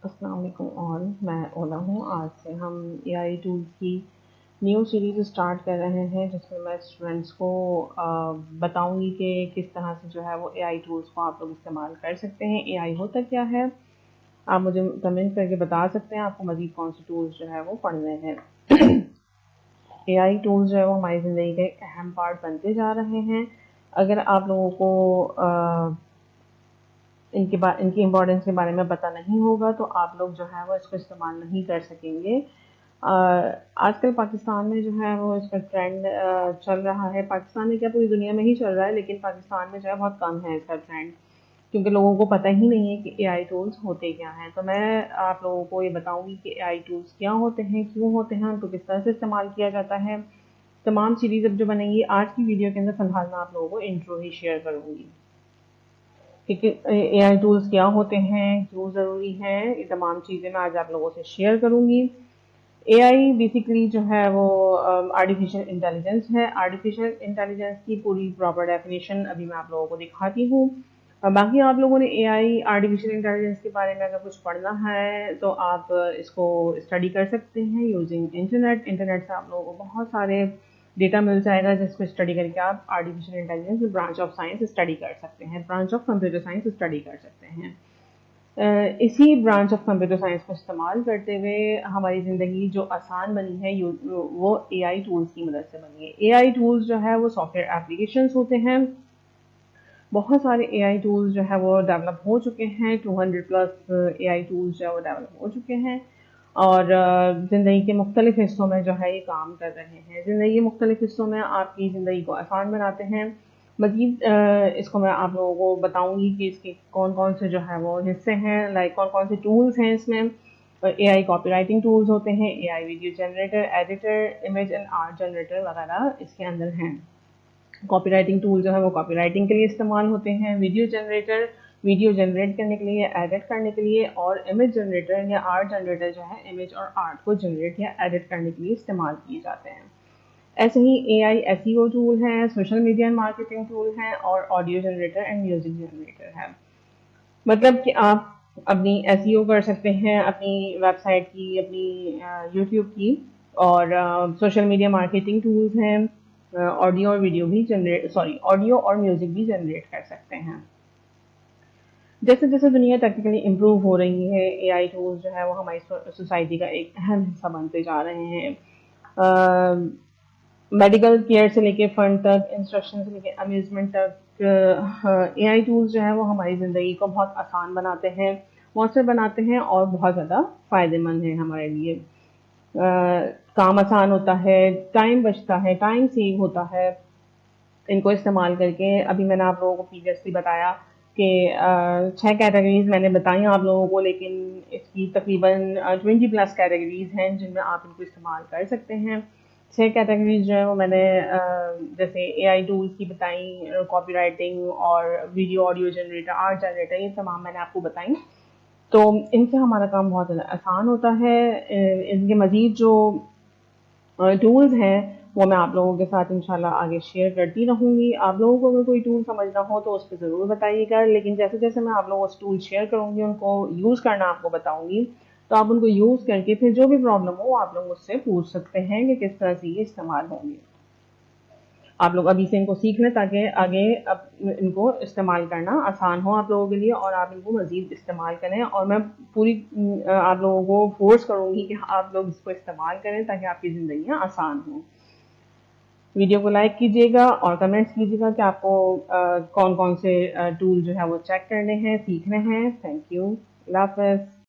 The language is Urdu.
السلام علیکم آل، میں اولا ہوں۔ آج سے ہم اے آئی ٹولز کی نیو سیریز اسٹارٹ کر رہے ہیں، جس میں اسٹوڈنٹس کو بتاؤں گی کہ کس طرح سے جو ہے وہ اے آئی ٹولز کو آپ لوگ استعمال کر سکتے ہیں۔ اے آئی ہوتا کیا ہے، آپ مجھے کمنٹ کر کے بتا سکتے ہیں آپ کو مزید کون سے ٹولز جو ہے وہ پڑھنے ہیں۔ اے آئی ٹولز جو ہے وہ ہماری زندگی کا ایک اہم پارٹ بنتے جا رہے ہیں۔ اگر آپ لوگوں کو ان کی امپورٹنس کے بارے میں پتہ نہیں ہوگا تو آپ لوگ جو ہے وہ اس کو استعمال نہیں کر سکیں گے۔ آج کل پاکستان میں جو ہے وہ اس کا ٹرینڈ چل رہا ہے، پاکستان میں کیا پوری دنیا میں ہی چل رہا ہے، لیکن پاکستان میں جو ہے بہت کم ہے اس کا ٹرینڈ، کیونکہ لوگوں کو پتہ ہی نہیں ہے کہ اے آئی ٹولز ہوتے کیا ہیں۔ تو میں آپ لوگوں کو یہ بتاؤں گی کہ اے آئی ٹولز کیا ہوتے ہیں، کیوں ہوتے ہیں، ان کو کس طرح سے استعمال کیا جاتا ہے۔ تمام سیریز اب جو بنے گی آج کی ویڈیو کے اندر، فی الحال میں آپ لوگوں کو انٹرو ہی شیئر کروں گی کہ اے آئی ٹولز کیا ہوتے ہیں، کیوں ضروری ہیں، یہ تمام چیزیں میں آج آپ لوگوں سے شیئر کروں گی۔ اے آئی بیسیکلی جو ہے وہ آرٹیفیشل انٹیلیجنس ہے۔ آرٹیفیشل انٹیلیجنس کی پوری پراپر ڈیفینیشن ابھی میں آپ لوگوں کو دکھاتی ہوں۔ باقی آپ لوگوں نے اے آئی آرٹیفیشل انٹیلیجنس کے بارے میں اگر کچھ پڑھنا ہے تو آپ اس کو اسٹڈی کر سکتے ہیں یوزنگ انٹرنیٹ سے آپ لوگوں کو بہت سارے ڈیٹا مل جائے گا، جس کو اسٹڈی کر کے آپ artificial intelligence branch of science study کر سکتے ہیں، branch of computer science study کر سکتے ہیں۔ اسی برانچ آف کمپیوٹر سائنس کو استعمال کرتے ہوئے ہماری زندگی جو آسان بنی ہے وہ اے آئی ٹولز کی مدد سے بنی ہے۔ اے آئی ٹولز جو ہے وہ سافٹ ویئر اپلیکیشنز ہوتے ہیں۔ بہت سارے اے آئی ٹولز جو ہے وہ ڈیولپ ہو چکے ہیں، 200 پلس اے آئی ٹولز جو ہے وہ ڈیولپ ہو چکے ہیں، اور زندگی کے مختلف حصوں میں جو ہے یہ کام کر رہے ہیں۔ زندگی کے مختلف حصوں میں آپ کی زندگی کو آسان بناتے ہیں۔ مزید اس کو میں آپ لوگوں کو بتاؤں گی کہ اس کے کون کون سے جو ہے وہ حصے ہیں، لائک کون کون سے ٹولز ہیں اس میں۔ A I copywriting tools ہوتے ہیں، A I video generator, editor, image and art generator وغیرہ اس کے اندر ہیں۔ کاپی رائٹنگ ٹول جو ہے وہ کاپی رائٹنگ کے لیے استعمال ہوتے ہیں، ویڈیو جنریٹر ویڈیو جنریٹ کرنے کے لیے، ایڈٹ کرنے کے لیے، اور امیج جنریٹر یا آرٹ جنریٹر جو ہے امیج اور آرٹ کو جنریٹ یا ایڈٹ کرنے کے لیے استعمال کیے جاتے ہیں۔ ایسے ہی A I S E O tool ہے، social media and marketing tool ہے، اور audio generator and music generator ہے۔ مطلب کہ آپ اپنی ایس ای او کر سکتے ہیں اپنی ویب سائٹ کی، اپنی یوٹیوب کی، اور سوشل میڈیا مارکیٹنگ ٹولز ہیں، آڈیو اور ویڈیو بھی آڈیو اور میوزک بھی جنریٹ کر سکتے ہیں۔ جیسے جیسے دنیا ٹیکنیکلی امپروو ہو رہی ہے، اے آئی ٹولز جو ہے وہ ہماری سوسائٹی کا ایک اہم حصہ بنتے جا رہے ہیں۔ میڈیکل کیئر سے لے کے فن تک، انسٹرکشن سے لے کے امیوزمنٹ تک، اے آئی ٹولز جو ہے وہ ہماری زندگی کو بہت آسان بناتے ہیں، مؤثر بناتے ہیں، اور بہت زیادہ فائدے مند ہیں ہمارے لیے۔ کام آسان ہوتا ہے، ٹائم بچتا ہے، ٹائم سیو ہوتا ہے ان کو استعمال کر کے۔ ابھی میں نے آپ لوگوں کو پریویسلی بتایا کہ 6 کیٹیگریز میں نے بتائی آپ لوگوں کو، لیکن اس کی تقریباً 20 پلس کیٹیگریز ہیں جن میں آپ ان کو استعمال کر سکتے ہیں۔ 6 کیٹیگریز جو ہیں وہ میں نے جیسے اے آئی ٹولز کی بتائیں، کاپی رائٹنگ اور video audio generator, art generator, یہ تمام میں نے آپ کو بتائیں۔ تو ان سے ہمارا کام بہت زیادہ آسان ہوتا ہے۔ ان کے مزید جو ٹولز ہیں وہ میں آپ لوگوں کے ساتھ انشاءاللہ آگے شیئر کرتی رہوں گی۔ آپ لوگوں کو اگر کوئی ٹول سمجھنا ہو تو اس پہ ضرور بتائیے گا، لیکن جیسے جیسے میں آپ لوگوں کو ٹول شیئر کروں گی، ان کو یوز کرنا آپ کو بتاؤں گی، تو آپ ان کو یوز کر کے پھر جو بھی پرابلم ہو آپ لوگ مجھ سے پوچھ سکتے ہیں کہ کس طرح سے یہ استعمال ہوں گے۔ آپ لوگ ابھی سے ان کو سیکھ لیں تاکہ آگے اب ان کو استعمال کرنا آسان ہو آپ لوگوں کے لیے، اور آپ ان کو مزید استعمال کریں، اور میں پوری آپ لوگوں کو فورس کروں گی کہ آپ لوگ اس کو استعمال کریں تاکہ آپ کی زندگیاں آسان ہوں۔ ویڈیو کو لائک کیجیے گا اور کمنٹس کیجیے گا کہ آپ کو کون کون سے ٹول جو ہے وہ چیک کرنے ہیں، سیکھنے ہیں۔ تھینک یو، اللہ حافظ۔